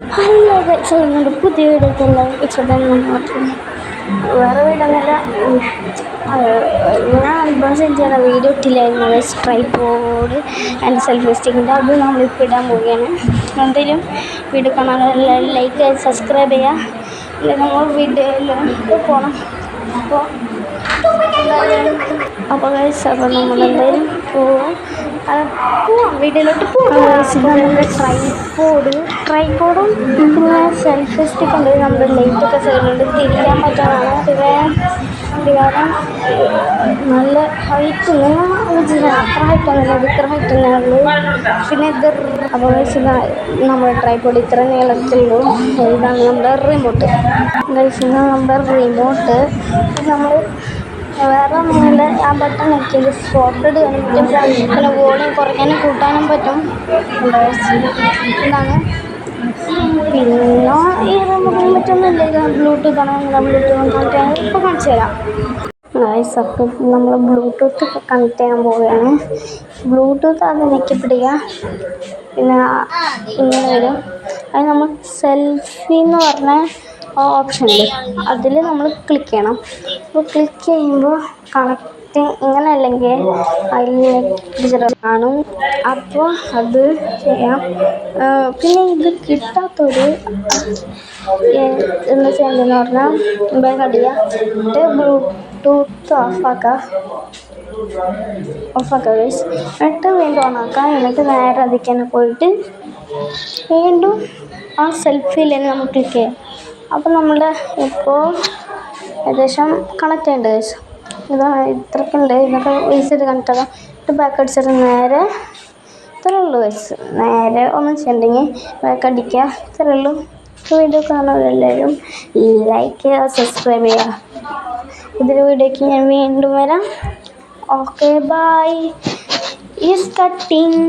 Hello guys, നമ്മുടെ പുതിയ വീഡിയോക്ക് എല്ലാവർക്കും ഇഷ്ടപ്പെടുന്നു മാത്രം. വേറെ വീടൊന്നുമില്ല. ഞാൻ അൺബോക്സിങ് ചെയ്യുന്ന വീഡിയോ ഇട്ടില്ലായിരുന്നു ഗൈസ്. ട്രൈപോഡ് ആൻഡ് സെൽഫി സ്റ്റിക്കിൻ്റെ അത് നമ്മളിപ്പോൾ ഇടാൻ പോവുകയാണ്. എന്തെങ്കിലും വീഡിയോ കാണാൻ എല്ലാവരും ലൈക്ക് ചെയ്ത് സബ്സ്ക്രൈബ് ചെയ്യുക. അല്ലെങ്കിൽ നമ്മൾ വീഡിയോയിലോട്ട് പോകണം. അപ്പോൾ ഗൈസ്, അപ്പോൾ നമ്മളെന്തായാലും പോവാം. വീഡിയോയിലോട്ട് പോകാം. നമ്മുടെ ട്രൈപോഡും പിന്നെ സെൽഫി സ്റ്റിക്ക് ഉണ്ട്. നമ്മുടെ ലൈറ്റൊക്കെ സൈഡിലുണ്ട്. തിരിക്കാൻ പറ്റുന്നതാണ്. കാരണം നല്ല ഹൈറ്റ് അത്ര ഹൈറ്റൊന്നുമില്ല, ഇത് ഇത്ര ഹൈറ്റ് തന്നെ ഉള്ളൂ. പിന്നെ ഇത് അപ്പോൾ ഗൈസ്, നമ്മുടെ ട്രൈപോഡ് ഇത്ര നീളത്തിലുള്ളൂ. ഇതാണ് നമ്മുടെ റിമോട്ട് ഗൈസ്. നമ്മുടെ റിമോട്ട് നമ്മൾ വേറെ ഒന്നുമില്ല, ആ ബട്ടൺ നോക്കിയാൽ ഫോട്ടോ എടുക്കാനും പറ്റും, പിന്നെ വോളിയം കുറയ്ക്കാനും കൂട്ടാനും പറ്റും. ഇതാണ്. പിന്നെ ഈ റിമോട്ടിന് പറ്റൊന്നുമില്ല. ഇത് ബ്ലൂടൂത്ത് ആണ്. ബ്ലൂടൂത്ത് കണക്ട് ചെയ്യാൻ ഇപ്പോൾ കാണിച്ചു തരാം. അപ്പം നമ്മൾ ബ്ലൂടൂത്ത് കണക്ട് ചെയ്യാൻ പോവുകയാണ്. ബ്ലൂടൂത്ത് അത് ഞെക്കിപ്പിടിക്കുക, പിന്നെ ഇങ്ങനെ വരും. അത് നമ്മൾ സെൽഫി എന്ന് പറഞ്ഞ ഓപ്ഷൻ ഉണ്ട്, അതിൽ നമ്മൾ ക്ലിക്ക് ചെയ്യണം. അപ്പോൾ ക്ലിക്ക് ചെയ്യുമ്പോൾ കണക്റ്റ് ഇങ്ങനെ അല്ലെങ്കിൽ അതിൽ കാണും. അപ്പോൾ അത് ചെയ്യാം. പിന്നെ ഇത് കിട്ടാത്തൊരു എന്താ ചെയ്യേണ്ടതെന്ന് പറഞ്ഞാൽ ബാക്ക് അടിക്കുക, എന്നിട്ട് ബ്ലൂടൂത്ത് ഓഫാക്കുക ഗൈസ്. എന്നിട്ട് വീണ്ടും ഓണാക്കുക. എന്നിട്ട് നേരെ അതിൽ തന്നെ പോയിട്ട് വീണ്ടും ആ സെൽഫിയിൽ തന്നെ നമ്മൾ ക്ലിക്ക് ചെയ്യാം. അപ്പോൾ നമ്മുടെ ഇപ്പോൾ ഏകദേശം കണക്ട് ചെയ്യേണ്ട ഗൈസ്. ഇതാണ് ഇത്രയ്ക്കുണ്ട്. ഇതൊക്കെ വേസ്റ്റ് കണക്ട് ആകാം. എന്നിട്ട് ബാക്ക് അടിച്ചിട്ട് നേരെ ഇത്രയേ ഉള്ളൂ ഗൈസ്. നേരെ ഒന്നും ചെയ്യണ്ടെങ്കിൽ ബാക്ക് അടിക്കുക, ഇത്രയേ ഉള്ളൂ. വീഡിയോ കാണുന്നവരെല്ലാവരും ലൈക്ക് ചെയ്യുക, സബ്സ്ക്രൈബ് ചെയ്യുക. ഇതിൻ്റെ വീഡിയോയ്ക്ക് ഞാൻ വീണ്ടും വരാം. Okay, bye. ഈസ് കട്ടിങ്.